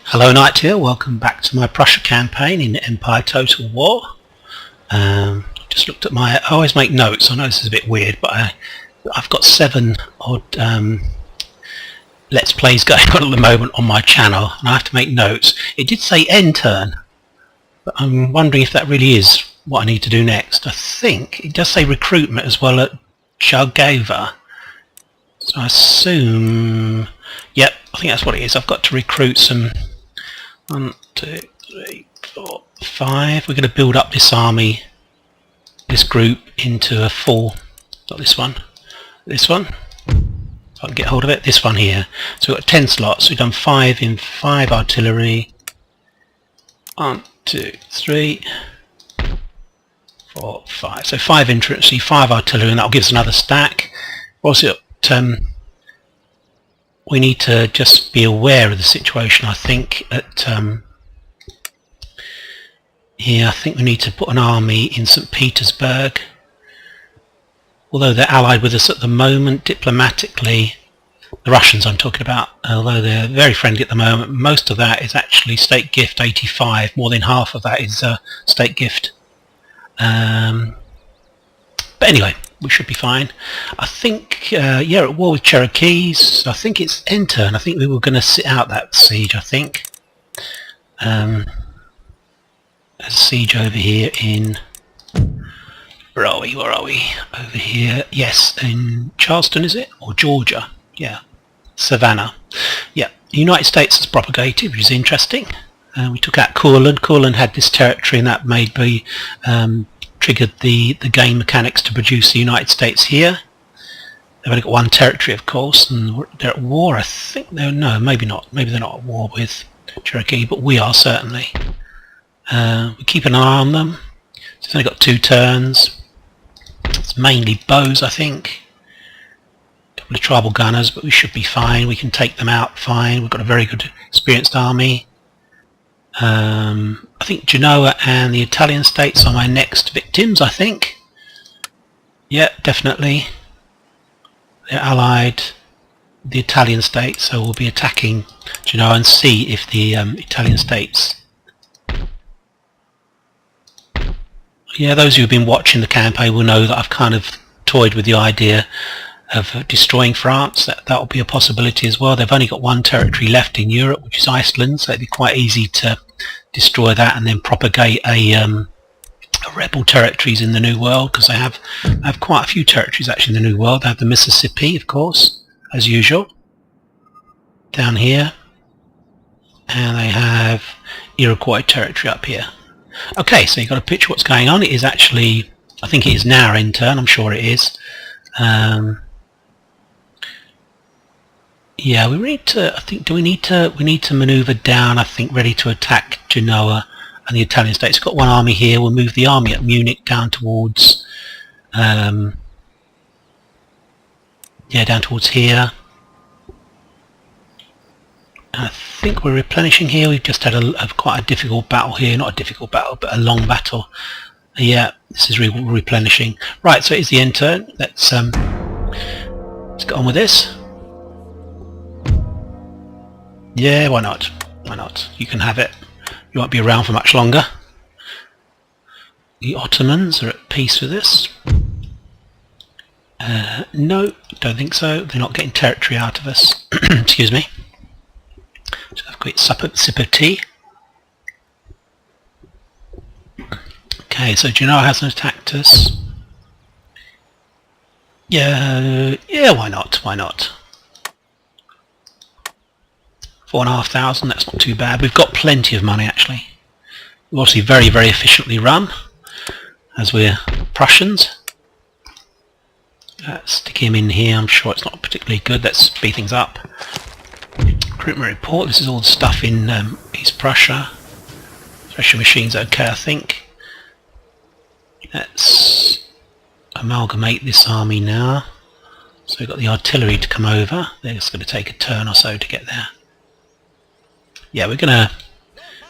Hello Knight here, welcome back to my Prussia campaign in Empire Total War. Just looked at I always make notes. I know this is a bit weird, but I've got 7 odd Let's Plays going on at the moment on my channel, and I have to make notes. It did say end turn, but I'm wondering if that really is what I need to do next. I think it does say recruitment as well at Cherokees. So I assume, yep, I think that's what it is. I've got to recruit some 1, 2, 3, 4, 5. We're going to build up this army, this group, into a full, not this one, if I can get hold of it, this one here. So we've got 10 slots. We've done 5 in 5 artillery. 1, 2, 3, 4, 5. So 5 infantry, 5 artillery, and that'll give us another stack. Also, we need to just be aware of the situation. I think at here, I think we need to put an army in St. Petersburg. Although they're allied with us at the moment, diplomatically, the Russians I'm talking about, although they're very friendly at the moment, most of that is actually state gift 85. More than half of that is state gift. But anyway, we should be fine. I think, yeah, at war with Cherokees. I think it's end turn. I think we were going to sit out that siege, I think. There's a siege over here in... Where are we? Over here. Yes, in Charleston, is it? Or Georgia? Yeah. Savannah. Yeah. The United States has propagated, which is interesting. We took out Courland. Courland had this territory, and that made me... triggered the game mechanics to produce the United States here. They've only got one territory, of course, and they're at war. I think no, maybe not. Maybe they're not at war with Cherokee, but we are certainly. We keep an eye on them. So it's only got 2 turns. It's mainly bows, I think. A couple of tribal gunners, but we should be fine. We can take them out fine. We've got a very good, experienced army. I think Genoa and the Italian states are my next victims, I think. Yeah, definitely. They're allied, the Italian states, so we'll be attacking Genoa and see if the Italian states... Yeah, those of you who've been watching the campaign will know that I've kind of toyed with the idea of destroying France. That will be a possibility as well. They've only got 1 territory left in Europe, which is Iceland, so it'd be quite easy to destroy that and then propagate a rebel territories in the New World, because they have quite a few territories actually in the New World. They have the Mississippi, of course, as usual, down here, and they have Iroquois territory up here. Okay, so you've got to picture what's going on. It is actually, I think it is now our end turn, I'm sure it is. Yeah, we need to, I think, we need to manoeuvre down, I think, ready to attack Genoa and the Italian states. We've got 1 army here. We'll move the army at Munich down towards, yeah, down towards here. I think we're replenishing here. We've just had quite a difficult battle here. Not a difficult battle, but a long battle. Yeah, this is replenishing. Right, so it is the end turn. Let's get on with this. Yeah, why not? Why not? You can have it. You won't be around for much longer. The Ottomans are at peace with this. No, don't think so. They're not getting territory out of us. Excuse me. Just have a quick sip of tea. Okay, so Genoa hasn't attacked us. Yeah, why not? Why not? 4,500, that's not too bad. We've got plenty of money actually. We're obviously very, very efficiently run, as we're Prussians. Let's stick him in here. I'm sure it's not particularly good. Let's speed things up. Recruitment report. This is all the stuff in East Prussia. Special machines okay, I think. Let's amalgamate this army now. So we've got the artillery to come over. They're just going to take a turn or so to get there. Yeah, we're gonna,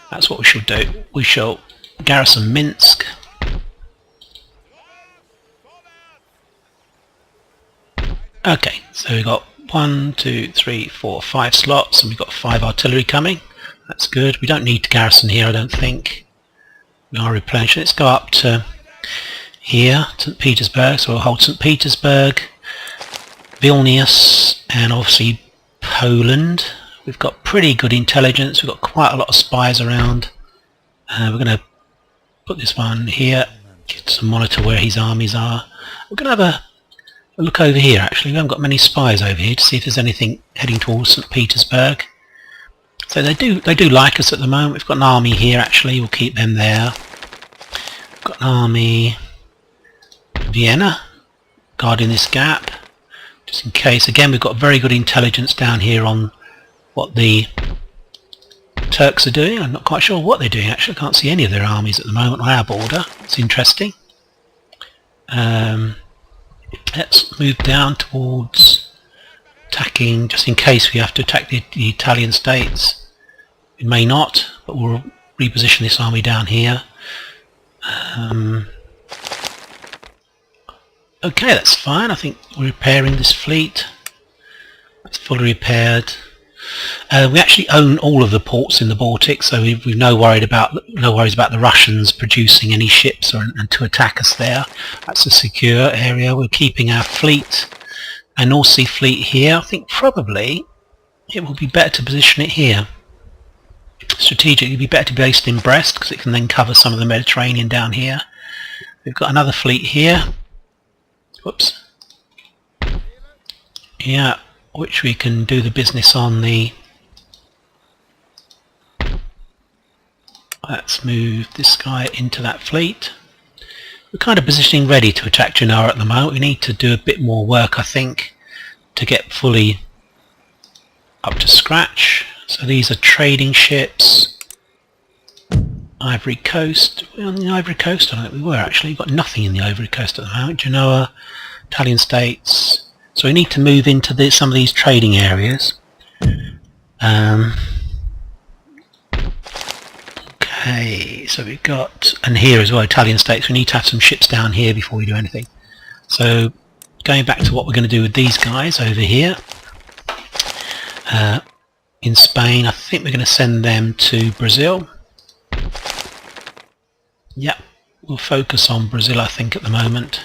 that's what we shall do. We shall garrison Minsk. Okay, so we've got 1, 2, 3, 4, 5 slots, and we've got 5 artillery coming. That's good. We don't need to garrison here, I don't think. We are replenishing. Let's go up to here, St. Petersburg. So we'll hold St. Petersburg, Vilnius, and obviously Poland. We've got pretty good intelligence. We've got quite a lot of spies around. We're going to put this one here, get to monitor where his armies are. We're going to have a look over here actually. We haven't got many spies over here to see if there's anything heading towards St. Petersburg. So they do like us at the moment. We've got an army here actually, we'll keep them there. We've got an army Vienna guarding this gap, just in case. Again, we've got very good intelligence down here on what the Turks are doing. I'm not quite sure what they're doing actually. I can't see any of their armies at the moment on our border. It's interesting. Let's move down towards attacking, just in case we have to attack the Italian states. We may not, but we'll reposition this army down here. Okay, that's fine. I think we're repairing this fleet. It's fully repaired. We actually own all of the ports in the Baltic, so we've no worries about the Russians producing any ships and to attack us there. That's a secure area. We're keeping our fleet, our North Sea fleet here. I think probably it will be better to position it here. Strategically, it would be better to be based in Brest because it can then cover some of the Mediterranean down here. We've got another fleet here. Whoops. Yeah, which we can do the business on the... Let's move this guy into that fleet. We're kind of positioning ready to attack Genoa at the moment. We need to do a bit more work, I think, to get fully up to scratch. So these are trading ships. Ivory Coast. We're on the Ivory Coast? I don't think we were actually. We've got nothing in the Ivory Coast at the moment. Genoa, Italian states. So we need to move into some of these trading areas. Okay, so we've got, and here as well, Italian states. We need to have some ships down here before we do anything. So going back to what we're going to do with these guys over here. In Spain, I think we're going to send them to Brazil. Yep, we'll focus on Brazil I think at the moment.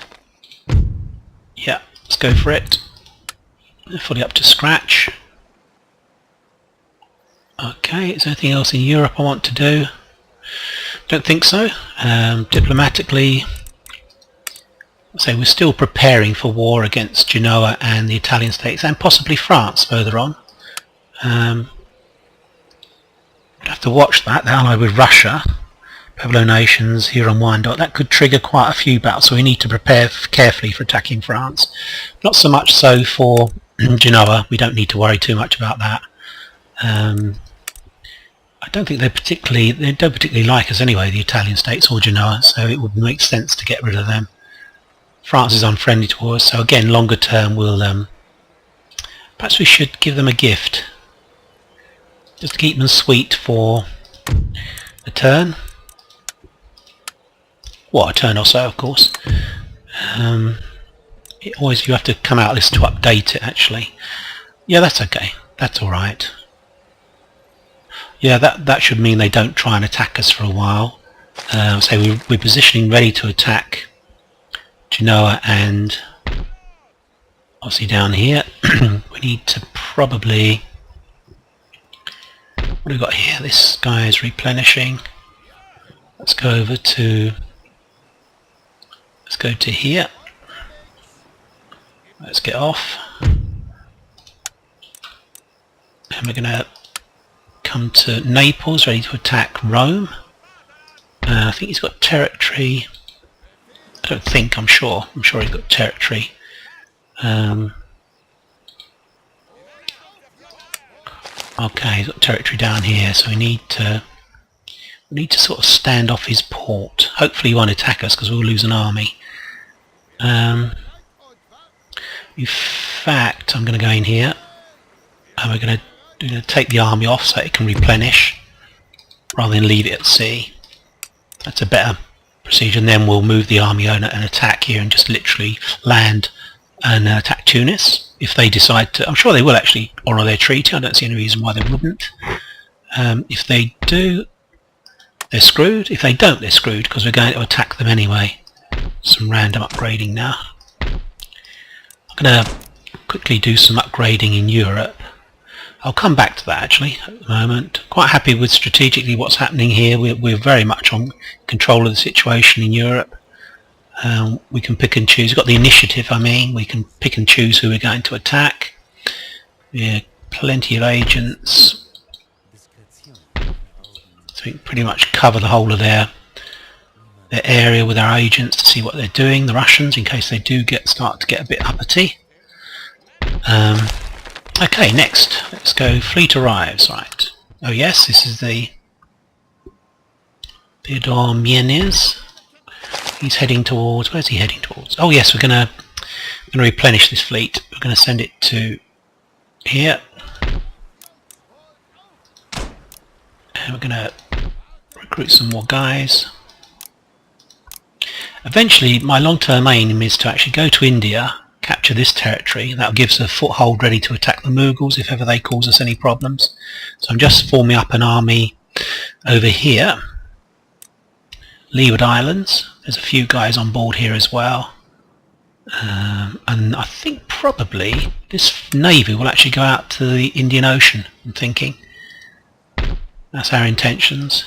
Yeah, let's go for it. They're fully up to scratch. Okay, is there anything else in Europe I want to do? Don't think so. Diplomatically, so we're still preparing for war against Genoa and the Italian states and possibly France further on. We'd have to watch that. They're allied with Russia, Pueblo nations, Huron Wyandotte. That could trigger quite a few battles, so we need to prepare carefully for attacking France. Not so much so for Genoa. We don't need to worry too much about that. I don't think they don't particularly like us anyway, the Italian states or Genoa, so it would make sense to get rid of them. France is unfriendly to us, so again, longer term, we'll perhaps we should give them a gift, just to keep them sweet for a turn. Well, a turn or so, of course. You have to come out of this to update it, actually. Yeah, that's okay. That's all right. Yeah, that should mean they don't try and attack us for a while. So we're positioning ready to attack Genoa and obviously down here. We need to probably... What have we got here? This guy is replenishing. Let's go over to... Let's go to here. Let's get off. And we're going to come to Naples, ready to attack Rome. I think he's got territory. I don't think, I'm sure. I'm sure he's got territory. Okay, he's got territory down here, so we need to sort of stand off his port. Hopefully he won't attack us because we'll lose an army. In fact, I'm going to go in here and we're going to take the army off so it can replenish rather than leave it at sea. That's a better procedure, and then we'll move the army on and attack here and just literally land and attack Tunis if they decide to. I'm sure they will actually honour their treaty. I don't see any reason why they wouldn't. If they do, they're screwed. If they don't, they're screwed, because we're going to attack them anyway. Some random upgrading now. I'm going to quickly do some upgrading in Europe. I'll come back to that actually at the moment. Quite happy with strategically what's happening here. We're very much on control of the situation in Europe. We can pick and choose. We've got the initiative, I mean. We can pick and choose who we're going to attack. Yeah, plenty of agents. So we can pretty much cover the whole of their area with our agents to see what they're doing. The Russians, in case they do start to get a bit uppity. Okay, next, let's go. Fleet arrives. Right. Oh yes, this is the Theodore Mienes. He's heading towards. Where's he heading towards? Oh yes, we're going to replenish this fleet. We're going to send it to here, and we're going to recruit some more guys. Eventually, my long-term aim is to actually go to India, capture this territory. That gives us a foothold ready to attack the Mughals if ever they cause us any problems. So I'm just forming up an army over here. Leeward Islands. There's a few guys on board here as well. And I think probably this navy will actually go out to the Indian Ocean, I'm thinking. That's our intentions.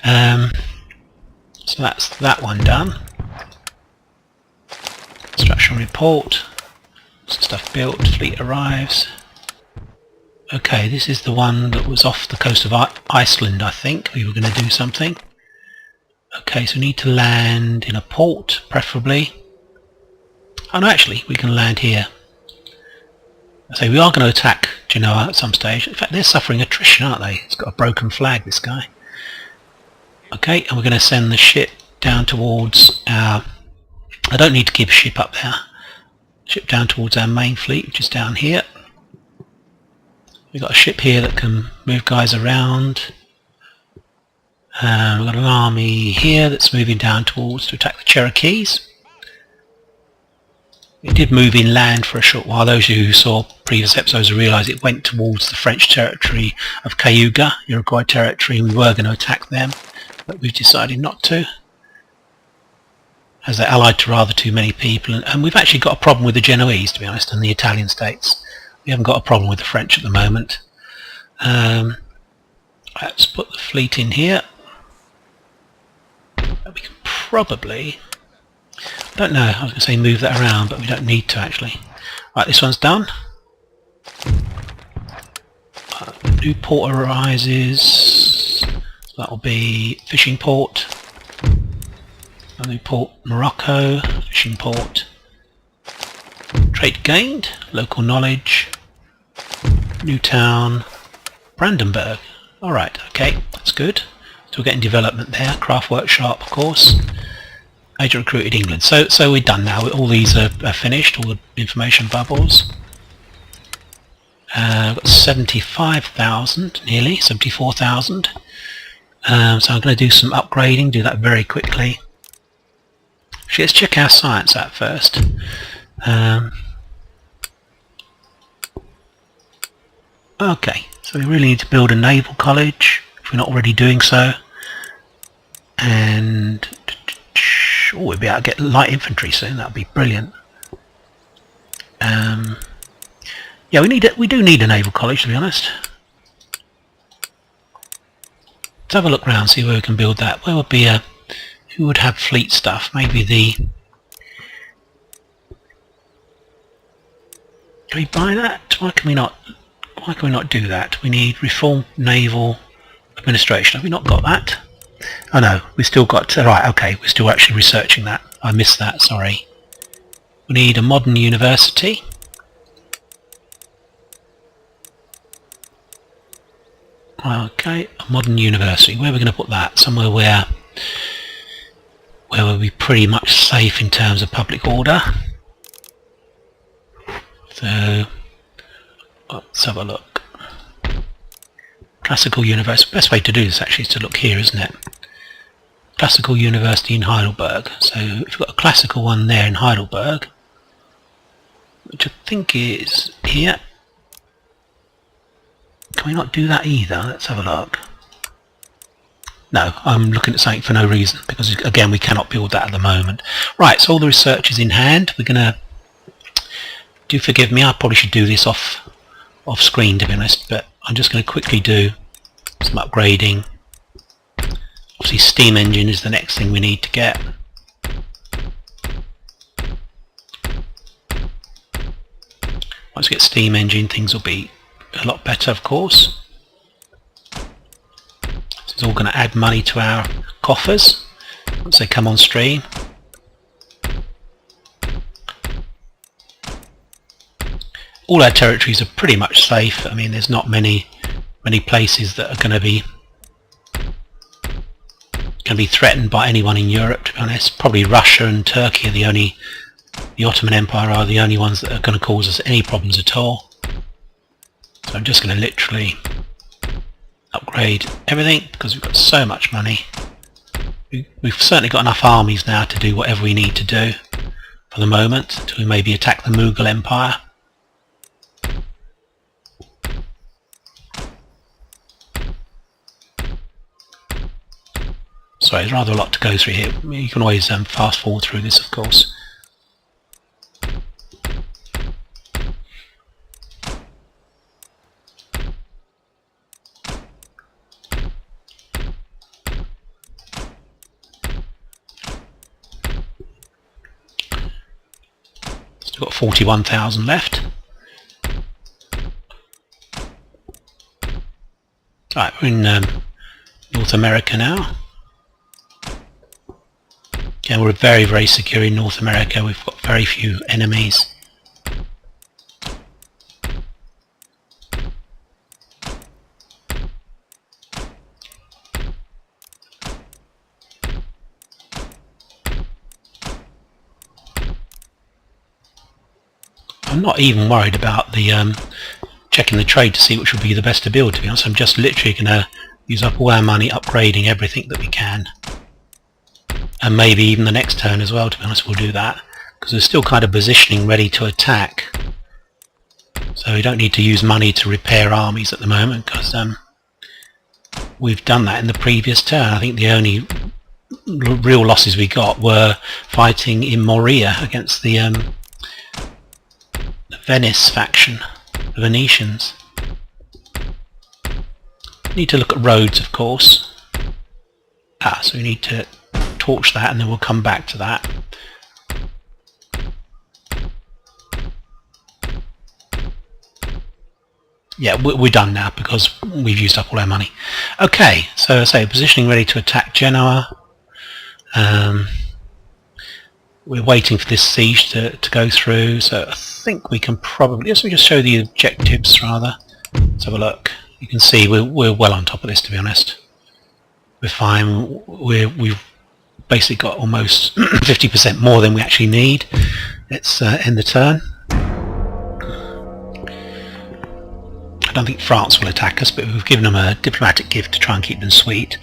So that's that one done. Construction report. Some stuff built. Fleet arrives. Okay, this is the one that was off the coast of Iceland, I think. We were going to do something. Okay, so we need to land in a port, preferably. Oh no, actually, we can land here. I say we are going to attack Genoa at some stage. In fact, they're suffering attrition, aren't they? It's got a broken flag, this guy. Okay, and we're going to send the ship down towards our... I don't need to keep a ship up there. Ship down towards our main fleet, which is down here. We've got a ship here that can move guys around. We've got an army here that's moving down towards to attack the Cherokees. It did move inland for a short while. Those of you who saw previous episodes will realise it went towards the French territory of Cayuga, Uruguay territory, and we were going to attack them, but we've decided not to, as they're allied to rather too many people. And we've actually got a problem with the Genoese, to be honest, and the Italian states. We haven't got a problem with the French at the moment. Let's put the fleet in here. We can probably... I don't know, I was going to say move that around, but we don't need to actually. Right, this one's done. New port arises. That'll be fishing port. A new port, Morocco. Fishing port. Trade gained. Local knowledge. New town. Brandenburg. Alright, okay, that's good. So we're getting development there. Craft workshop, of course. Agent recruited England. So we're done now. All these are finished, all the information bubbles. I've got 75,000, nearly, 74,000. So I'm going to do some upgrading, do that very quickly. Actually, let's check our science out first. Okay, so we really need to build a naval college, if we're not already doing so. And... oh, we'll be able to get light infantry soon. That'll be brilliant. Yeah, we do need a naval college, to be honest. Let's have a look around, see where we can build that. Where would be a... who would have fleet stuff? Maybe the... can we buy that? Why can we not do that? We need reform naval administration. Have we not got that? Oh no, we've still got... right, okay, we're still actually researching that. I missed that, sorry. We need a modern university. Okay, a modern university. Where are we going to put that? Somewhere where we'll be pretty much safe in terms of public order. So, let's have a look. Classical University. Best way to do this actually is to look here, isn't it? Classical University in Heidelberg. So if we've got a classical one there in Heidelberg, which I think is here. Can we not do that either? Let's have a look. No, I'm looking at something for no reason, because again we cannot build that at the moment. Right, so all the research is in hand. We're going to, do forgive me, I probably should do this off screen to be honest, but I'm just going to quickly do some upgrading. Obviously steam engine is the next thing we need to get. Once we get steam engine, things will be a lot better, of course. It's all going to add money to our coffers once they come on stream. All our territories are pretty much safe. I mean, there's not many places that are going to be threatened by anyone in Europe, to be honest. Probably Russia and Turkey are the Ottoman Empire are the only ones that are going to cause us any problems at all. So I'm just going to literally upgrade everything because we've got so much money. We've certainly got enough armies now to do whatever we need to do for the moment until we maybe attack the Mughal Empire. Sorry, there's rather a lot to go through here. You can always fast forward through this, of course. Still got 41,000 left. Right, we're in North America now. Again, we're very, very secure in North America. We've got very few enemies. I'm not even worried about the checking the trade to see which would be the best to build, to be honest. I'm just literally going to use up all our money upgrading everything that we can. And maybe even the next turn as well, to be honest, we'll do that. Because we're still kind of positioning ready to attack. So we don't need to use money to repair armies at the moment, because we've done that in the previous turn. I think the only real losses we got were fighting in Morea against the Venice faction, the Venetians. Need to look at roads, of course. So we need to torch that and then we'll come back to that. Yeah, we're done now because we've used up all our money. Okay, so as I say, positioning ready to attack Genoa. We're waiting for this siege to go through, so I think we can probably, let me just show the objectives rather. Let's have a look. You can see we're well on top of this, to be honest. We're fine. We've basically got almost 50% more than we actually need. Let's end the turn. I don't think France will attack us, but we've given them a diplomatic gift to try and keep them sweet.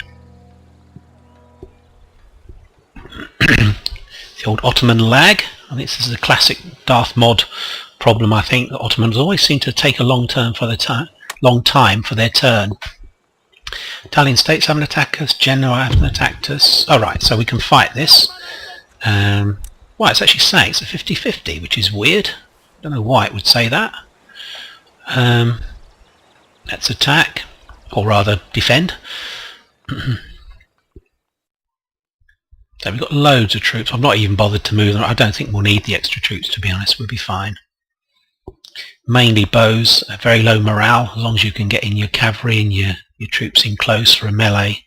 The old Ottoman lag. I think this is a classic Darthmod problem. I think the Ottomans always seem to take a long time for their turn. Italian states haven't attacked us. Genoa haven't attacked us. Alright, so we can fight this. Well, it's actually saying it's a 50-50, which is weird. I don't know why it would say that. Let's attack, or rather defend. So we've got loads of troops. I'm not even bothered to move them. I don't think we'll need the extra troops, to be honest. We'll be fine. Mainly bows, very low morale. As long as you can get in your cavalry and your troops in close for a melee,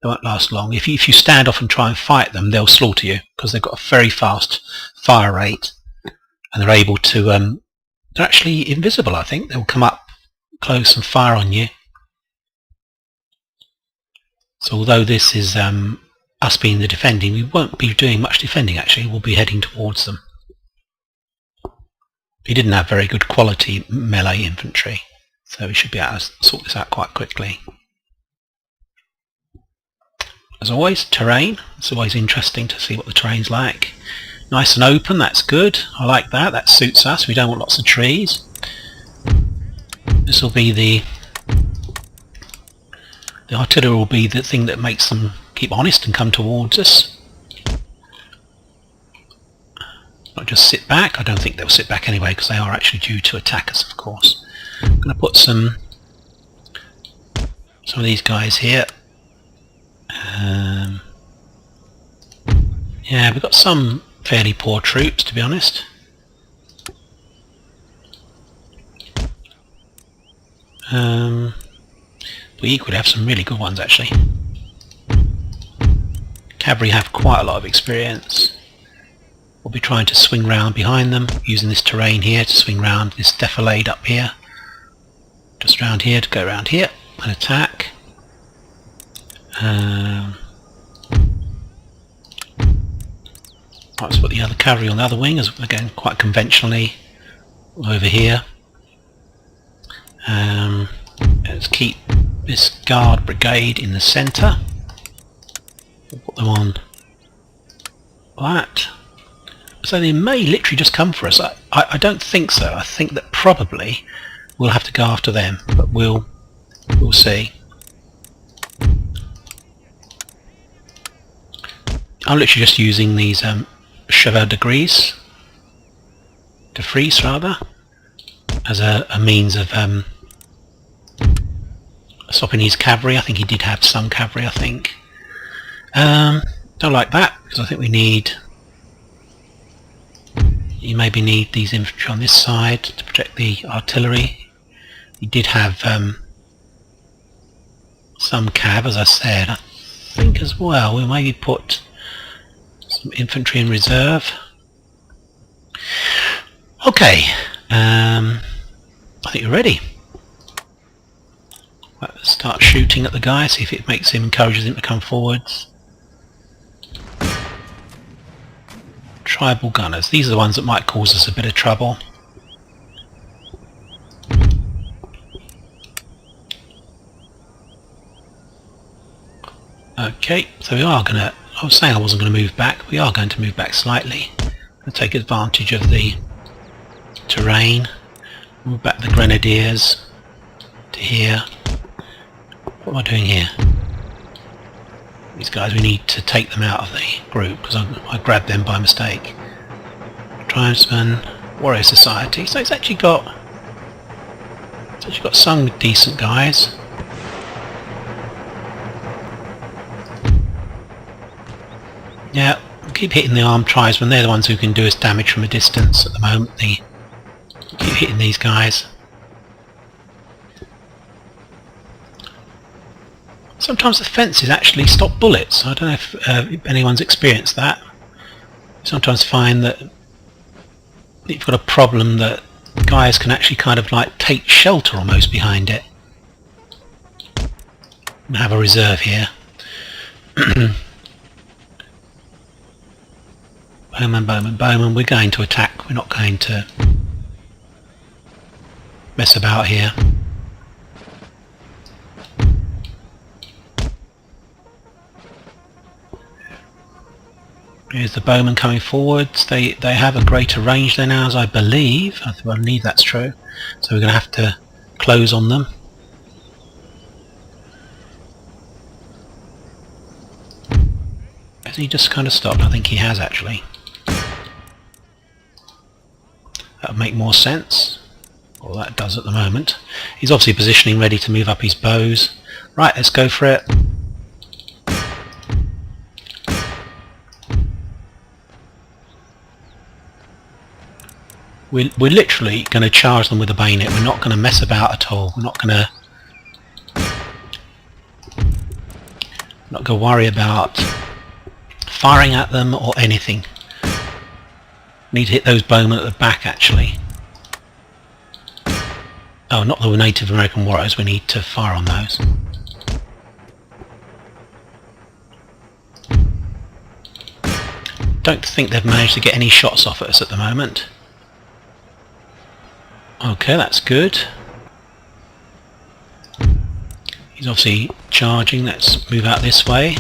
they won't last long. If you stand off and try and fight them, they'll slaughter you because they've got a very fast fire rate and they're able to. They're actually invisible. I think they'll come up close and fire on you. So although this is us being the defending, we won't be doing much defending actually. We'll be heading towards them. He didn't have very good quality melee infantry, so we should be able to sort this out quite quickly. As always, terrain. It's always interesting to see what the terrain's like. Nice and open, that's good. I like that. That suits us. We don't want lots of trees. This will be the The artillery will be the thing that makes them keep honest and come towards us. Not just sit back. I don't think they'll sit back anyway, because they are actually due to attack us, of course. I'm going to put some of these guys here. Yeah, we've got some fairly poor troops, to be honest. We equally have some really good ones, actually. Cavalry have quite a lot of experience. We'll be trying to swing round behind them, using this terrain here to swing round this defilade up here. Just round here to go around here and attack. Let's put the other cavalry on the other wing, as again quite conventionally over here. Let's keep this guard brigade in the centre. We'll put them on that. So they may literally just come for us. I don't think so. I think that probably we'll have to go after them, but we'll see. I'm literally just using these chevaux de grise, rather, as a means of stopping his cavalry. I think he did have some cavalry, I think. Don't like that, because I think we need... You maybe need these infantry on this side to protect the artillery. He did have some cav, as I said. I think as well we'll maybe put some infantry in reserve. Okay, I think you're ready. Let's start shooting at the guy, see if it encourages him to come forwards. Tribal gunners. These are the ones that might cause us a bit of trouble. Okay, so we are going to... I was saying I wasn't going to move back. We are going to move back slightly. We'll take advantage of the terrain. Move back the grenadiers to here. What am I doing here? These guys, we need to take them out of the group because I grabbed them by mistake. Tribesman, Warrior Society. So it's actually got some decent guys. Yeah, keep hitting the armed tribesmen. They're the ones who can do us damage from a distance at the moment. Keep hitting these guys. Sometimes the fences actually stop bullets. I don't know if anyone's experienced that. You sometimes find that you've got a problem that guys can actually kind of like take shelter almost behind it. And have a reserve here. Bowman, Bowman, Bowman. We're going to attack. We're not going to mess about here. Here's the bowmen coming forwards. They have a greater range than ours, I believe. I believe that's true. So we're going to have to close on them. Has he just kind of stopped? I think he has actually. That would make more sense. Well, that does at the moment. He's obviously positioning ready to move up his bows. Right, let's go for it. We're literally going to charge them with a bayonet. We're not going to mess about at all. We're not going to worry about firing at them or anything. Need to hit those bowmen at the back actually. Oh, not the Native American warriors. We need to fire on those. Don't think they've managed to get any shots off at us at the moment. Okay, that's good. He's obviously charging. Let's move out this way.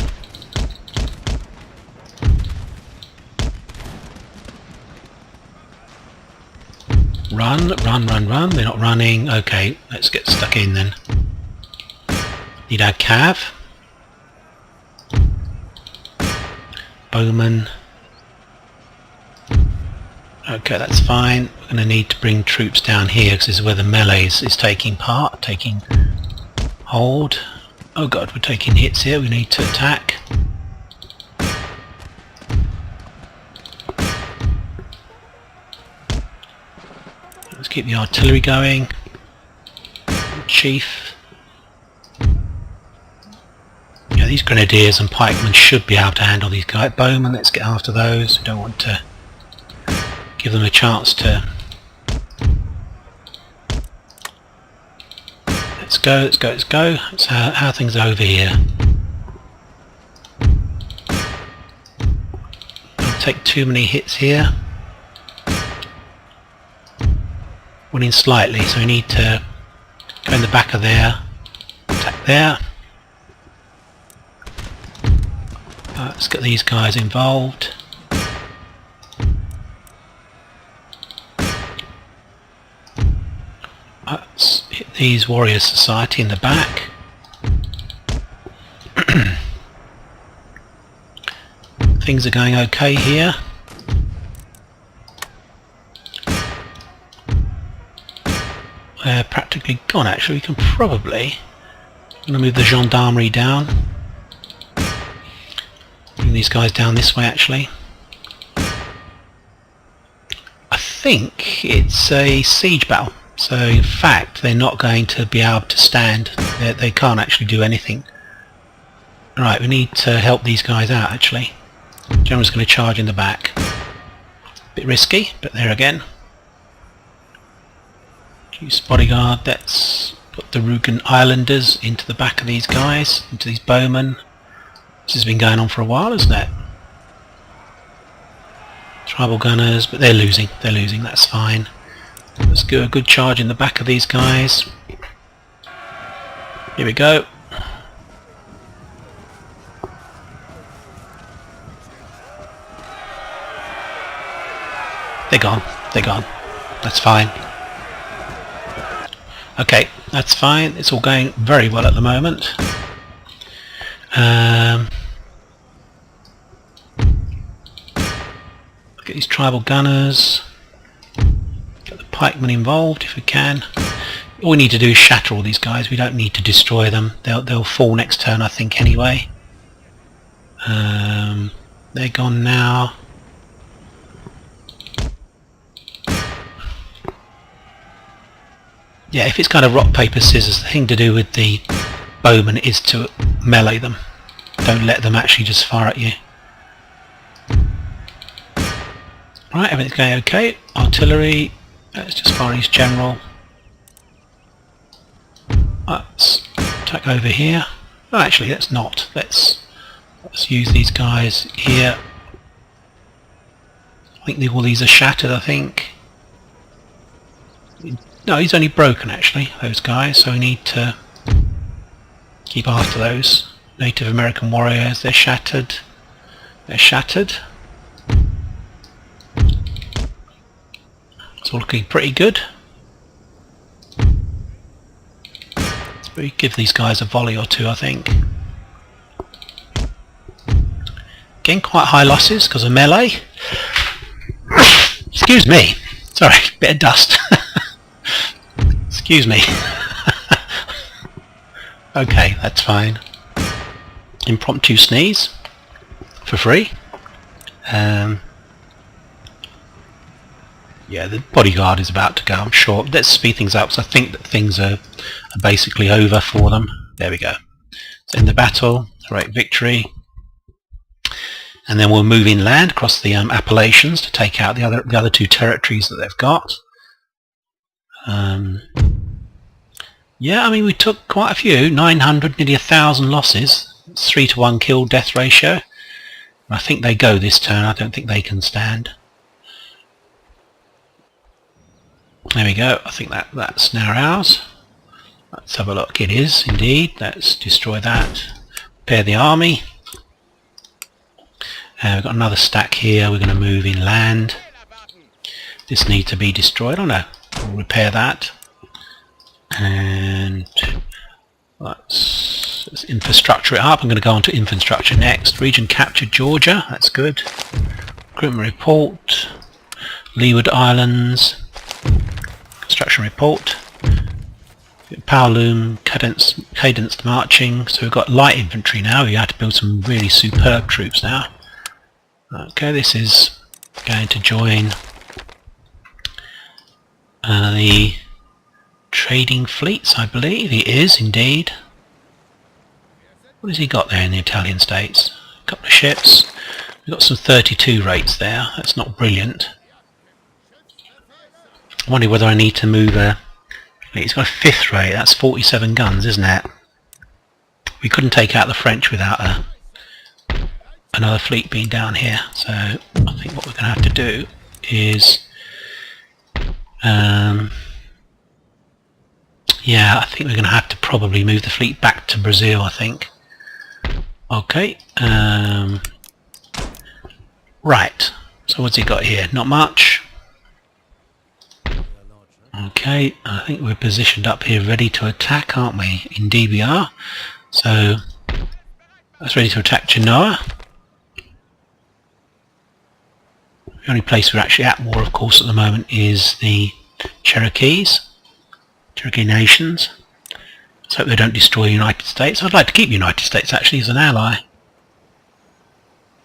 Run, run, run, run. They're not running. Okay, let's get stuck in then. Need our cav. Bowman. Okay, that's fine. We're going to need to bring troops down here because this is where the melee is taking hold. Oh god, we're taking hits here. We need to attack. Let's keep the artillery going. Chief. Yeah, these grenadiers and pikemen should be able to handle these guys. Bowmen, let's get after those. We don't want to give them a chance to... Let's go, let's go, let's go. That's how things are over here. Don't take too many hits here. Winning slightly, so we need to go in the back of there. Attack there. Let's get these guys involved. Let's hit these warrior society in the back. Things are going okay here. They're practically gone actually. We can probably... I'm going to move the gendarmerie down. Bring these guys down this way actually. I think it's a siege battle. So in fact they're not going to be able to stand. They can't actually do anything. Right, we need to help these guys out actually. General's going to charge in the back. Bit risky, but there again. Use bodyguard. Let's put the Rugen Islanders into the back of these guys, into these bowmen. This has been going on for a while, isn't it? Tribal gunners, but they're losing, that's fine. Let's do a good charge in the back of these guys. Here we go. They're gone, that's fine. Okay, that's fine, it's all going very well at the moment. Get these tribal gunners. Get the pikemen involved if we can. All we need to do is shatter all these guys. We don't need to destroy them. They'll fall next turn, I think, anyway. They're gone now. Yeah, if it's kind of rock, paper, scissors, the thing to do with the bowmen is to melee them. Don't let them actually just fire at you. Right, everything's going okay. Artillery, let's just fire his general. Let's attack over here. Oh, actually, let's not. Let's use these guys here. I think all these are shattered, I think. No, he's only broken actually, those guys, so we need to keep after those. Native American warriors, they're shattered. They're shattered. It's all looking pretty good. We give these guys a volley or two, I think. Getting quite high losses because of melee. Excuse me. Sorry, bit of dust. Excuse me. Okay, that's fine. Impromptu sneeze for free. Yeah, the bodyguard is about to go, I'm sure. Let's speed things up, because I think that things are basically over for them. There we go. So in the battle, right, victory. And then we'll move inland across the Appalachians to take out the other two territories that they've got. Yeah, I mean, we took quite a few, 900, nearly 1,000 losses. It's 3-to-1 kill death ratio. I think they go this turn. I don't think they can stand. There we go. I think that's now ours. Let's have a look. It is indeed. Let's destroy that. Repair the army. We've got another stack here. We're going to move inland. This needs to be destroyed. Oh no. We'll repair that. And let's let's infrastructure it up. I'm going to go on to infrastructure next. Region captured Georgia, that's good. Recruitment report. Leeward Islands. Construction report. Power loom, cadenced marching. So we've got light infantry now. We have to build some really superb troops now. Okay, this is going to join the trading fleets, I believe. It is indeed. What has he got there in the Italian states? A couple of ships. We've got some 32 rates there. That's not brilliant. I wonder whether I need to move a... He's got a 5th rate. That's 47 guns, isn't it? We couldn't take out the French without another fleet being down here. So I think what we're going to have to do is... yeah, I think we're going to have to probably move the fleet back to Brazil, I think. Okay. Right. So what's he got here? Not much. Okay, I think we're positioned up here ready to attack, aren't we? Indeed we are. So that's ready to attack Genoa. The only place we're actually at war, of course, at the moment is the Cherokees. Cherokee nations. Let's hope they don't destroy the United States. I'd like to keep the United States actually as an ally.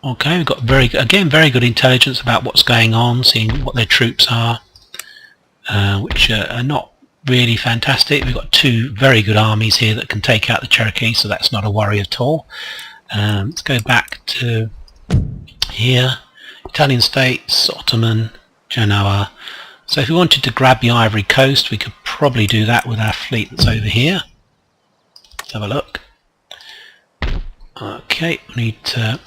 Okay, we've got very good intelligence about what's going on, seeing what their troops are, which are not really fantastic. We've got 2 very good armies here that can take out the Cherokees, so that's not a worry at all. Let's go back to here. Italian states, Ottoman, Genoa. So if we wanted to grab the Ivory Coast, we could probably do that with our fleet that's over here. Let's have a look. Okay, we need to...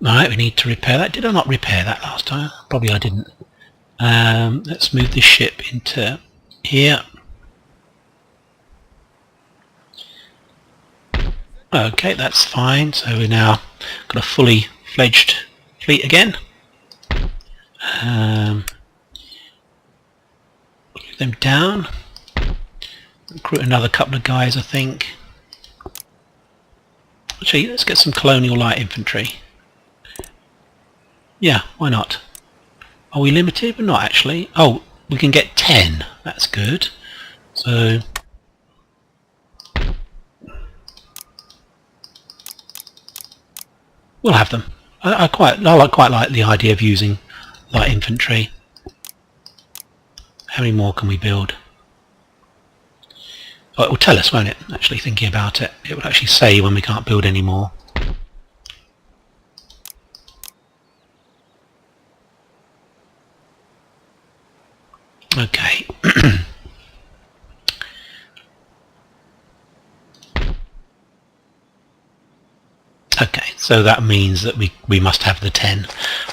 Alright, we need to repair that. Did I not repair that last time? Probably I didn't. Let's move this ship into here. Okay, that's fine. So we're now got a fully fledged fleet again. Put them down. Recruit another couple of guys, I think. Actually, let's get some colonial light infantry. Yeah, why not? Are we limited? We're not actually. Oh, we can get 10. That's good. So we'll have them. I quite like the idea of using light infantry. How many more can we build? Oh, it will tell us, won't it? Actually, thinking about it, it will actually say when we can't build any more. Okay. Okay, so that means that we must have the 10.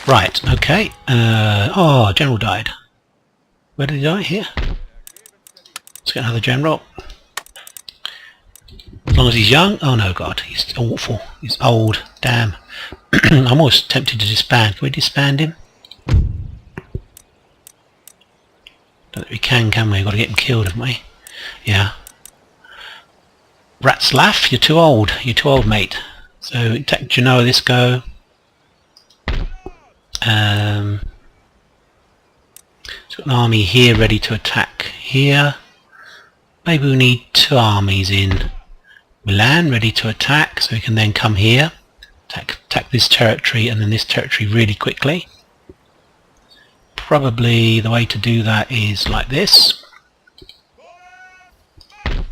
Right, okay. Oh, general died. Where did he die? Here. Let's get another general. As long as he's young. Oh no, God, he's awful. He's old. Damn. I'm always tempted to disband. Can we disband him? Don't think we can we? We've got to get him killed, haven't we? Yeah. Ratslaff, you're too old. You're too old, mate. So attack Genoa this go. It's got an army here ready to attack here. Maybe we need 2 armies in Milan ready to attack, so we can then come here, attack this territory and then this territory really quickly. Probably the way to do that is like this. And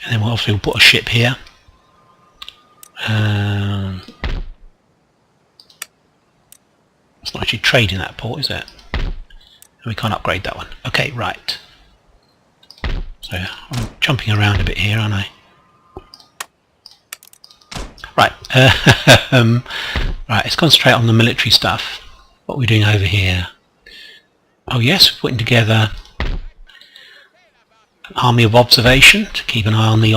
then we'll obviously put a ship here. It's not actually trading that port, is it? We can't upgrade that one. Okay, right. So I'm jumping around a bit here, aren't I? Right. Right, let's concentrate on the military stuff. What are we doing over here? Oh yes, we're putting together an army of observation to keep an eye on the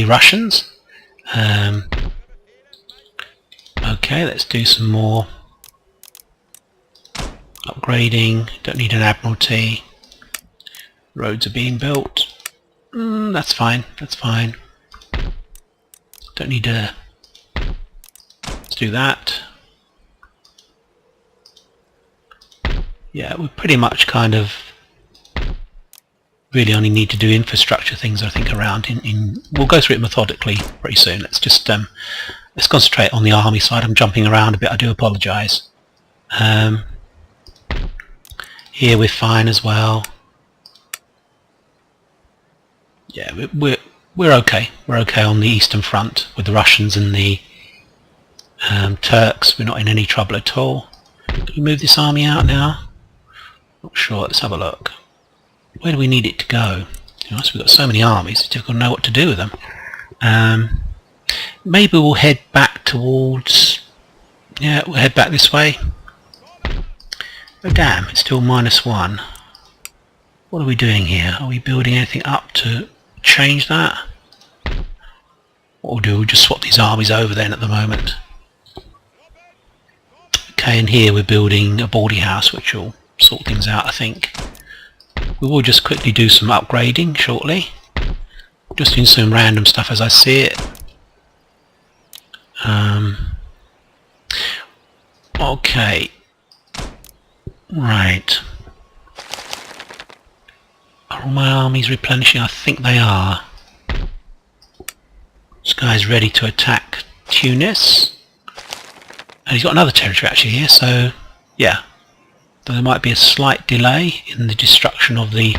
Russians. Okay, let's do some more upgrading. Don't need an admiralty. Roads are being built. That's fine. That's fine. Don't need to. Let's do that. Yeah, we pretty much kind of really only need to do infrastructure things, I think, around we'll go through it methodically pretty soon. Let's just let's concentrate on the army side. I'm jumping around a bit, I do apologise. Here we're fine as well. Yeah, we're okay. We're okay on the Eastern Front with the Russians and the Turks. We're not in any trouble at all. Can we move this army out now? Not sure. Let's have a look. Where do we need it to go? We've got so many armies, it's difficult to know what to do with them. Maybe we'll head back towards... Yeah, we'll head back this way. Oh damn, it's still -1. What are we doing here? Are we building anything up to change that? What we'll do, we'll just swap these armies over then at the moment. Okay, and here we're building a baldy house, which will sort things out, I think. We will just quickly do some upgrading shortly. Just doing some random stuff as I see it. Okay. Right. Are all my armies replenishing? I think they are. This guy's ready to attack Tunis. And he's got another territory actually here, so yeah. There might be a slight delay in the destruction of the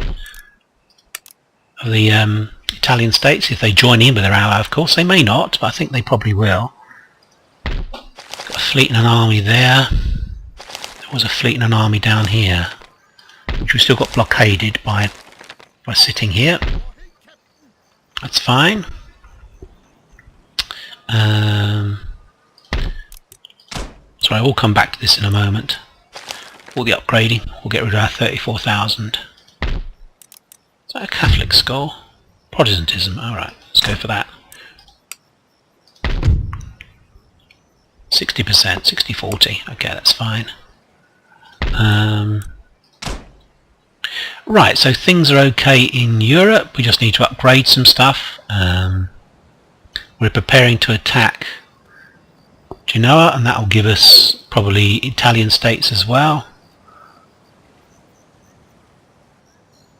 Italian states if they join in with their ally, of course. They may not, but I think they probably will. Got a fleet and an army there. There was a fleet and an army down here, which we still got blockaded by sitting here. That's fine. Sorry, we'll come back to this in a moment. All the upgrading, we'll get rid of our 34,000. Is that a Catholic school? Protestantism, alright, let's go for that. 60%, 60-40, okay, that's fine. Right, so things are okay in Europe, we just need to upgrade some stuff. We're preparing to attack Genoa, and that will give us probably Italian states as well.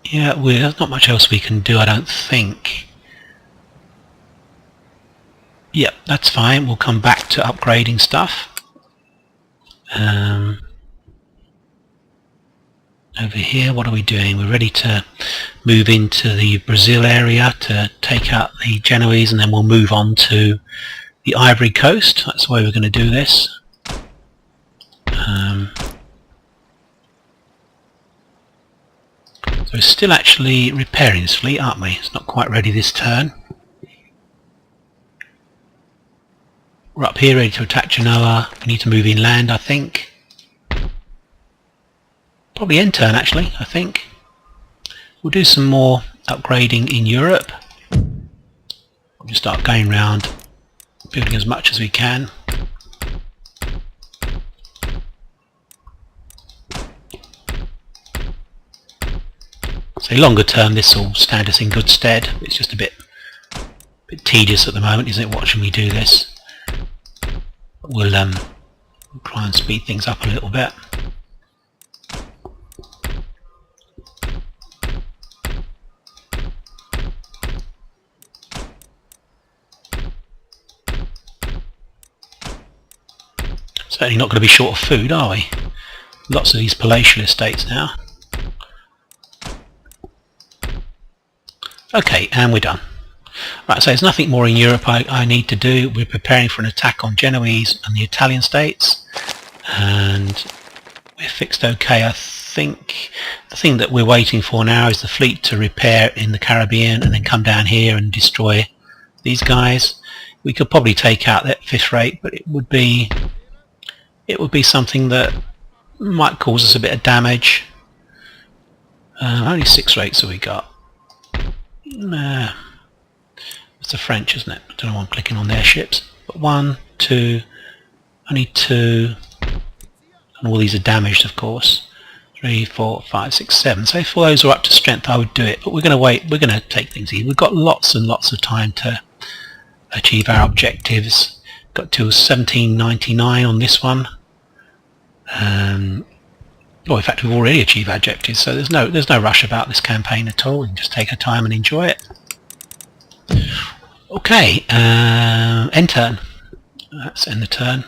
Yeah, there's not much else we can do, I don't think. Yep, that's fine. We'll come back to upgrading stuff. Over here, what are we doing? We're ready to move into the Brazil area to take out the Genoese, and then we'll move on to the Ivory Coast. That's the way we're going to do this. So we're still actually repairing this fleet, aren't we? It's not quite ready this turn. We're up here ready to attack Genoa. We need to move inland, I think. Probably end turn actually, I think. We'll do some more upgrading in Europe. We'll just start going around building as much as we can. So longer term this will stand us in good stead. It's just a bit tedious at the moment, isn't it, watching me do this? But we'll try and speed things up a little bit. Certainly not going to be short of food, are we? Lots of these palatial estates now. Okay, and we're done. Right, so there's nothing more in Europe I need to do. We're preparing for an attack on Genoese and the Italian states, and we're fixed okay. I think the thing that we're waiting for now is the fleet to repair in the Caribbean and then come down here and destroy these guys. We could probably take out that 5th rate, but it would be something that might cause us a bit of damage. Only 6 rates have we got. It's the French, isn't it? I don't know why I'm clicking on their ships. But 1, 2, only 2, and all these are damaged, of course. 3, 4, 5, 6, 7. So if all those are up to strength, I would do it. But we're going to wait. We're going to take things easy. We've got lots and lots of time to achieve our objectives. Got till 1799 on this one. Well, in fact, we've already achieved our objectives, so there's no rush about this campaign at all. We can just take our time and enjoy it. Okay, end turn. Let's end the turn.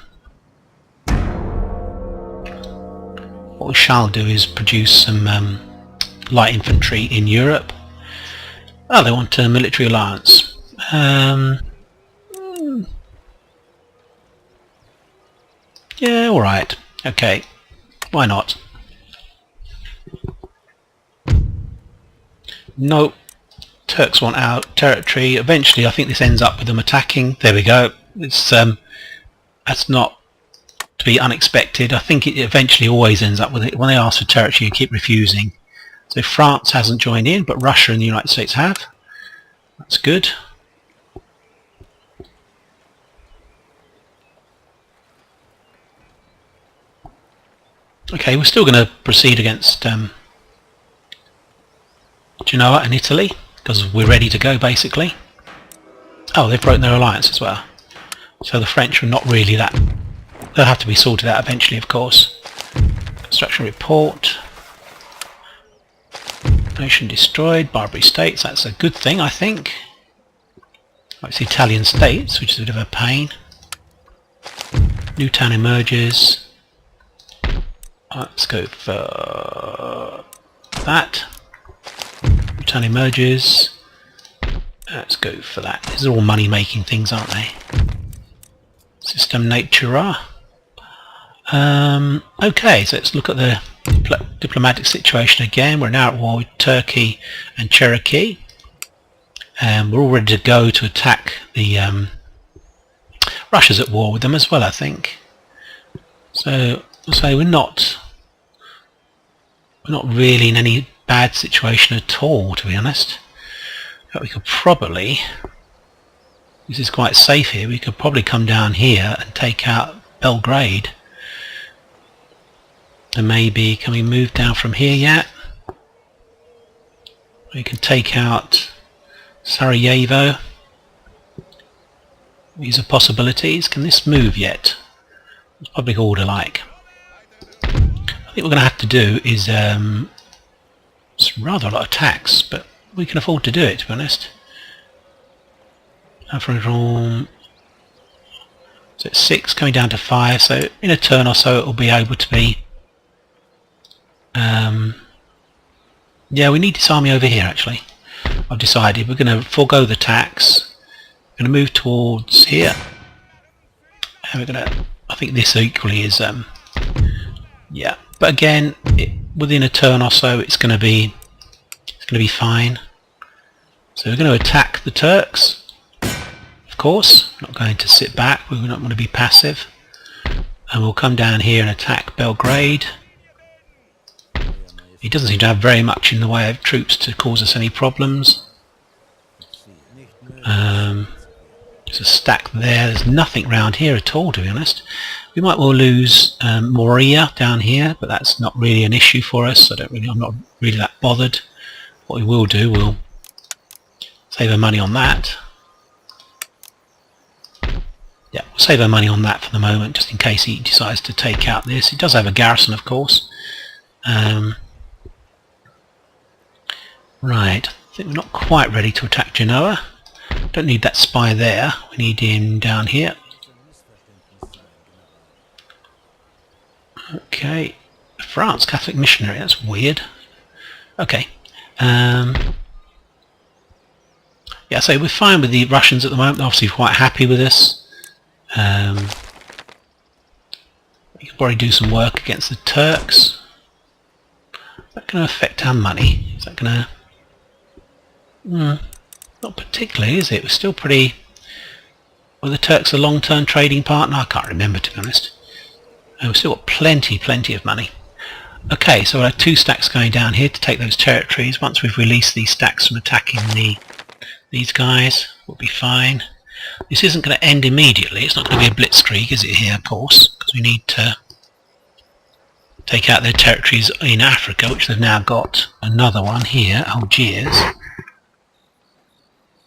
What we shall do is produce some light infantry in Europe. Oh, they want a military alliance. Yeah, alright. Okay. Why not? No. Turks want our territory. Eventually, I think this ends up with them attacking. There we go. It's that's not to be unexpected. I think it eventually always ends up with it. When they ask for territory, you keep refusing. So France hasn't joined in, but Russia and the United States have. That's good. Okay, we're still going to proceed against Genoa and Italy, because we're ready to go, basically. Oh, they've broken their alliance as well. So the French are not really that... They'll have to be sorted out eventually, of course. Construction report. Nation destroyed. Barbary states. That's a good thing, I think. It's Italian states, which is a bit of a pain. New town emerges. Let's go for that. New town emerges. Let's go for that. These are all money-making things, aren't they? System natura. Okay, so let's look at the diplomatic situation again. We're now at war with Turkey and Cherokee. We're all ready to go to attack the... Russia's at war with them as well, I think. So we're not really in any bad situation at all, to be honest. But we could probably... This is quite safe here. We could probably come down here and take out Belgrade. And maybe, can we move down from here yet? We can take out Sarajevo. These are possibilities. Can this move yet? It's public order like. I think we're going to have to do is it's rather a lot of tax, but we can afford to do it, to be honest. So it's 6 coming down to 5, so in a turn or so it will be able to be yeah, we need this army over here actually. I've decided we're going to forego the tax. We're going to move towards here, and we're going to, I think this equally is yeah, but again within a turn or so it's going to be fine. So we're going to attack the Turks, of course, not going to sit back, we're not going to be passive, and we'll come down here and attack Belgrade. He doesn't seem to have very much in the way of troops to cause us any problems. There's a stack there. There's nothing round here at all, to be honest. We might well lose Moria down here, but that's not really an issue for us. I'm not really that bothered. What we will do, we'll save our money on that. Yeah, we'll save our money on that for the moment, just in case he decides to take out this. He does have a garrison, of course. Right, I think we're not quite ready to attack Genoa. Don't need that spy there, we need him down here. Okay, France, Catholic missionary, that's weird. Okay, yeah, so we're fine with the Russians at the moment, they're obviously quite happy with us. We can probably do some work against the Turks. Is that going to affect our money? Is that going to... not particularly, is it? We're still pretty... Were the Turks a long-term trading partner? I can't remember, to be honest. We've still got plenty of money. Okay, so we'll have 2 stacks going down here to take those territories. Once we've released these stacks from attacking these guys, we'll be fine. This isn't going to end immediately. It's not going to be a blitzkrieg, is it, here, of course? Because we need to take out their territories in Africa, which they've now got another one here, Algiers.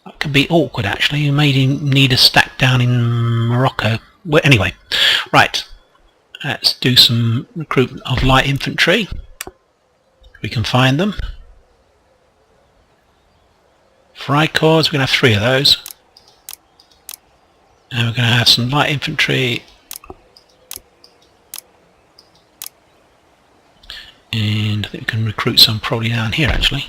That could be awkward actually. You may need a stack down in Morocco. Well, anyway, right. Let's do some recruitment of light infantry. We can find them. Freikorps, we're going to have 3 of those. And we're going to have some light infantry. And I think we can recruit some probably down here actually.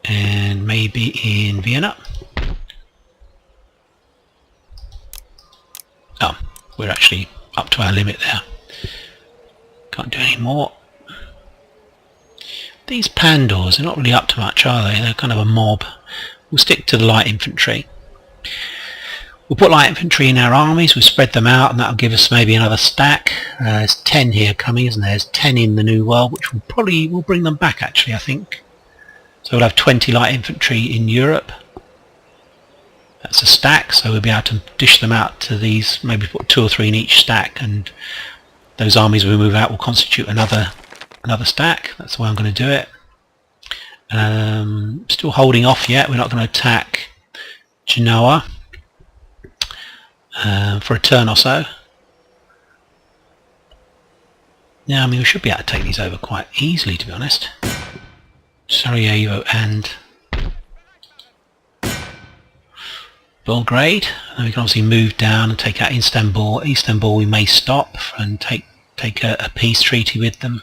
And maybe in Vienna. Oh, we're actually up to our limit there. Can't do any more. These Pandors are not really up to much, are they? They're kind of a mob. We'll stick to the light infantry. We'll put light infantry in our armies, we'll spread them out, and that'll give us maybe another stack. There's 10 here coming, isn't there? There's 10 in the New World, which will bring them back actually, I think. So we'll have 20 light infantry in Europe. That's a stack, so we'll be able to dish them out to these, maybe put 2 or 3 in each stack, and those armies we move out will constitute another stack. That's the way I'm going to do it. Still holding off yet, we're not going to attack Genoa for a turn or so. Yeah, I mean we should be able to take these over quite easily, to be honest. Sarajevo and Belgrade, and we can obviously move down and take out Istanbul. Istanbul we may stop and take a peace treaty with them.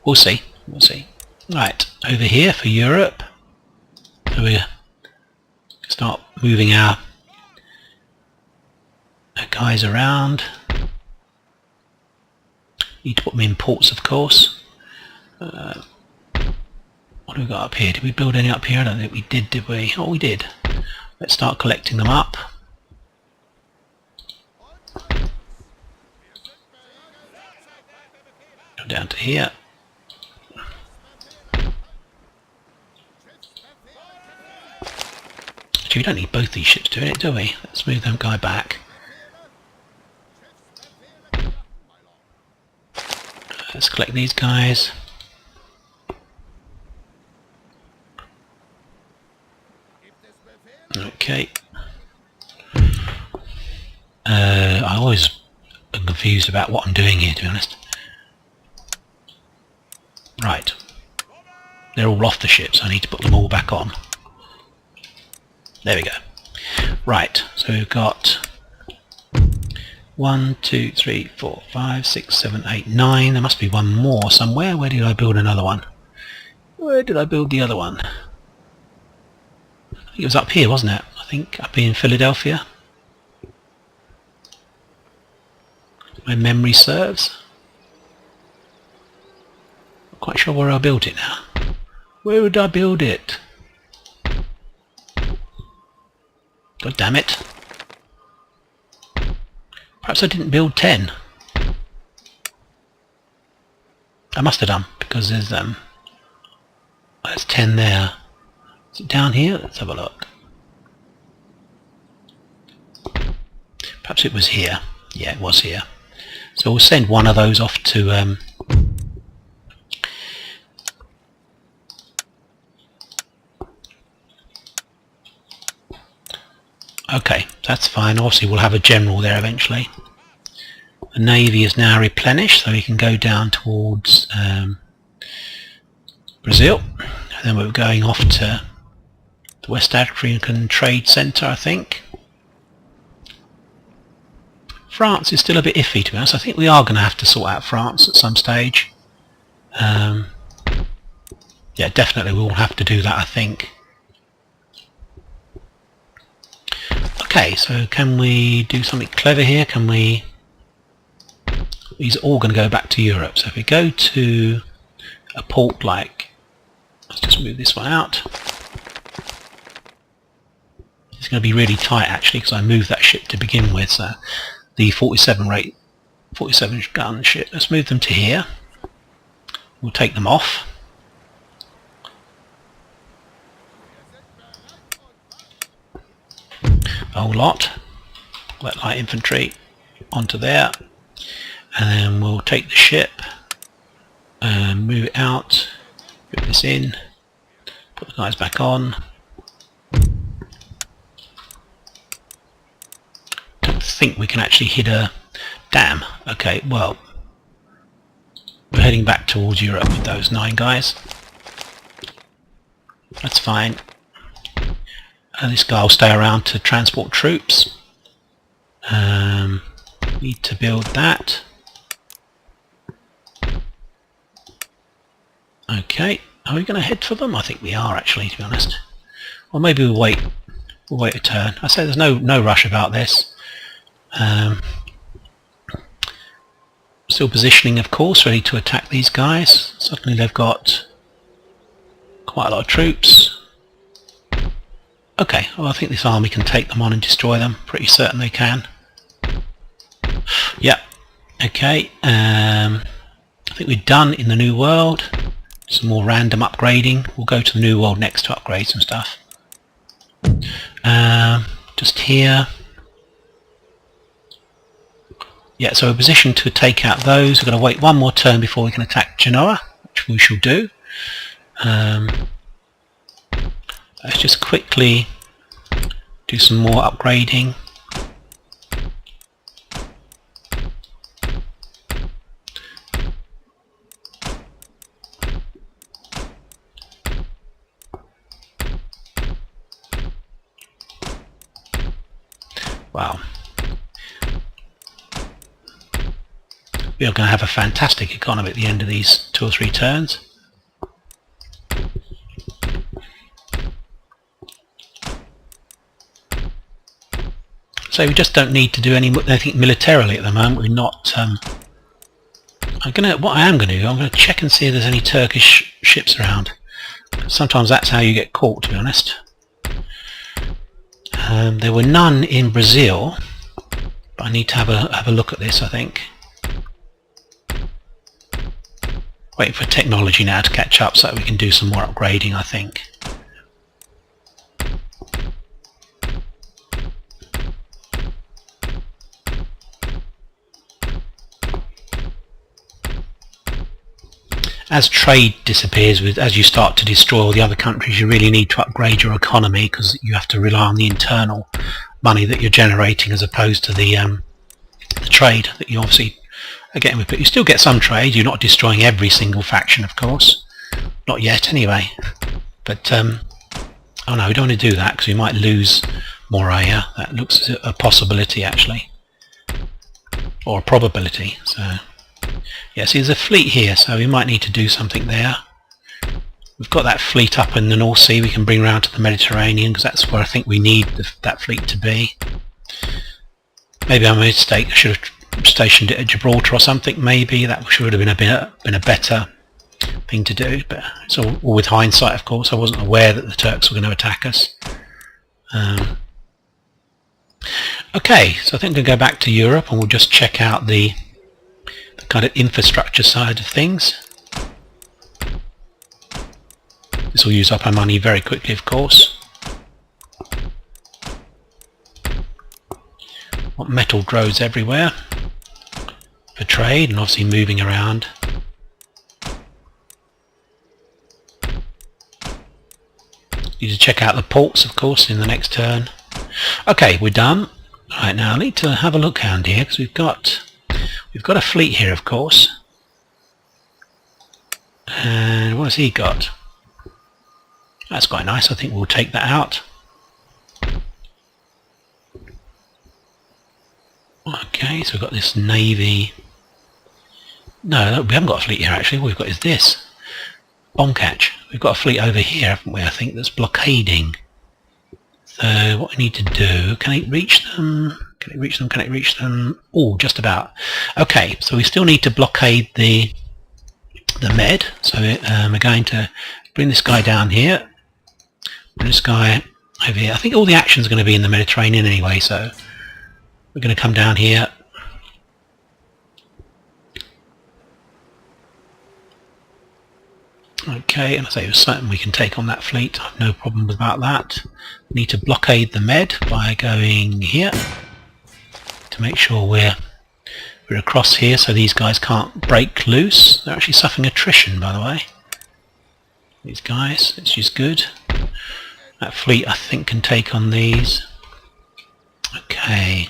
We'll see. We'll see. Right, over here for Europe. So we start moving our guys around. Need to put them in ports, of course. What do we got up here? Did we build any up here? I don't think we did we? Oh, we did. Let's start collecting them up. Go down to here. Actually, we don't need both these ships doing it, do we? Let's move them guy back. Let's collect these guys. Okay. I always am confused about what I'm doing here, to be honest. Right. They're all off the ship, so I need to put them all back on. There we go. Right, so we've got 1, 2, 3, 4, 5, 6, 7, 8, 9. There must be one more somewhere. Where did I build another one? Where did I build the other one? I think it was up here, wasn't it? I think up in Philadelphia. My memory serves. Not quite sure where I built it now. Where would I build it? God damn it. Perhaps I didn't build 10. I must have done, because there's 10 there. Is it down here? Let's have a look. Perhaps it was here. Yeah, it was here. So we'll send one of those off to okay, that's fine. Obviously we'll have a general there eventually. The navy is now replenished, so we can go down towards Brazil. And then we're going off to the West African Trade Centre, I think. France is still a bit iffy, to be honest. I think we are going to have to sort out France at some stage. Yeah, definitely we will have to do that, I think. Okay, so can we do something clever here? Can we... These are all going to go back to Europe. So if we go to a port like... Let's just move this one out. It's going to be really tight actually, because I moved that ship to begin with. So the 47 gun ship. Let's move them to here. We'll take them off. A whole lot. Light infantry. onto there, and then we'll take the ship and move it out, put this in, put the guys back on. Don't think we can actually hit a dam. Okay, well, we're heading back towards Europe with those 9 guys. That's fine. And this guy will stay around to transport troops. Need to build that. Okay, are we going to head for them? I think we are actually, to be honest. Or maybe we'll wait. We'll wait a turn. I say there's no rush about this. Still positioning, of course, ready to attack these guys. Suddenly they've got quite a lot of troops. Okay, well, I think this army can take them on and destroy them. Pretty certain they can. Yep. Okay. I think we're done in the New World. Some more random upgrading. We'll go to the New World next to upgrade some stuff. Just here. Yeah, so we're positioned to take out those. We're going to wait one more turn before we can attack Genoa, which we shall do. Let's just quickly do some more upgrading. Wow. We are going to have a fantastic economy at the end of these 2 or 3 turns. So we just don't need to do anything militarily at the moment. We're not. What I am going to do, I'm going to check and see if there's any Turkish ships around. Sometimes that's how you get caught, to be honest. There were none in Brazil, but I need to have a look at this, I think. Waiting for technology now to catch up so that we can do some more upgrading, I think. As trade disappears, as you start to destroy all the other countries, you really need to upgrade your economy because you have to rely on the internal money that you're generating as opposed to the trade that you obviously are getting with. But you still get some trade. You're not destroying every single faction, of course. Not yet, anyway. But oh no, we don't want to do that because we might lose Morea. That looks a possibility, actually, or a probability. So. Yeah, see, there's a fleet here, so we might need to do something there. We've got that fleet up in the North Sea we can bring around to the Mediterranean, because that's where I think we need that fleet to be. Maybe I'm a mistake. I should have stationed it at Gibraltar or something, maybe. That should have been a better thing to do, but it's all with hindsight, of course. I wasn't aware that the Turks were going to attack us. Okay, so I think we'll go back to Europe and we'll just check out the kind of infrastructure side of things. This will use up our money very quickly, of course. What metal roads everywhere for trade and obviously moving around. Need to check out the ports, of course, in the next turn. Okay, we're done. Right, now I need to have a look around here because we've got a fleet here, of course. And what has he got? That's quite nice. I think we'll take that out. Okay, so we've got this navy. No, we haven't got a fleet here actually. What we've got is this. Bomb catch. We've got a fleet over here, haven't we, I think, that's blockading. So what we need to do, can it reach them? Can it reach them? Can it reach them? Oh, just about. Okay, so we still need to blockade the Med. So we're going to bring this guy down here. Bring this guy over here. I think all the action's going to be in the Mediterranean anyway, so we're going to come down here. Okay, and I say it was certain we can take on that fleet. I have no problem about that. We need to blockade the Med by going here to make sure we're We're across here, so these guys can't break loose. They're actually suffering attrition, by the way. These guys, which is good. That fleet, I think, can take on these. Okay.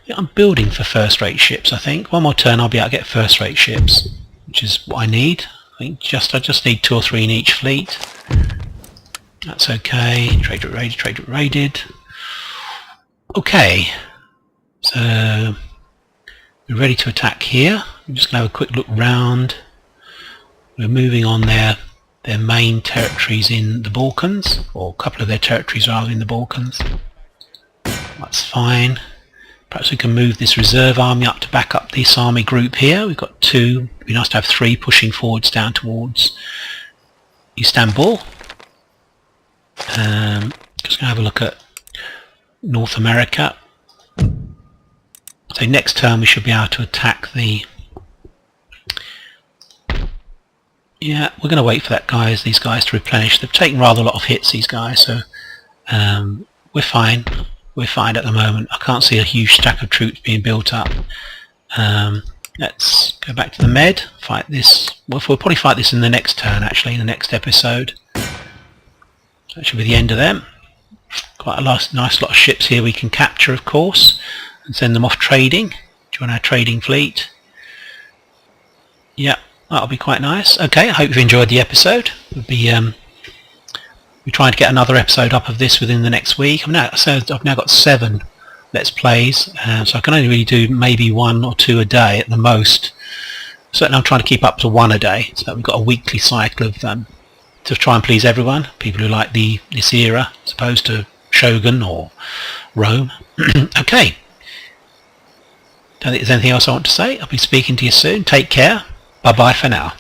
Yeah, I'm building for first-rate ships, I think. One more turn, I'll be able to get first-rate ships, which is what I need. I just need 2 or 3 in each fleet. That's okay. Trade raided. Okay. So we're ready to attack here. I'm just going to have a quick look round. We're moving on their main territories in the Balkans, or a couple of their territories rather in the Balkans. That's fine. Perhaps we can move this reserve army up to back up this army group here. We've got 2. It'd be nice to have 3 pushing forwards down towards Istanbul. Just going to have a look at North America. So next turn we should be able to attack the... Yeah, we're going to wait for these guys to replenish. They've taken rather a lot of hits, these guys, so we're fine. We're fine at the moment. I can't see a huge stack of troops being built up. Let's go back to the Med, fight this. Well, we'll probably fight this in the next turn, actually, in the next episode. That should be the end of them. Quite a nice lot of ships here we can capture, of course, and send them off trading. Join our trading fleet. Yeah, that'll be quite nice. Okay, I hope you've enjoyed the episode. We're trying to get another episode up of this within the next week. I've now got 7 Let's Plays, so I can only really do maybe 1 or 2 a day at the most. Certainly I'm trying to keep up to 1 a day, so we've got a weekly cycle of to try and please everyone, people who like this era, as opposed to Shogun or Rome. Okay. Don't think there's anything else I want to say. I'll be speaking to you soon. Take care. Bye bye for now.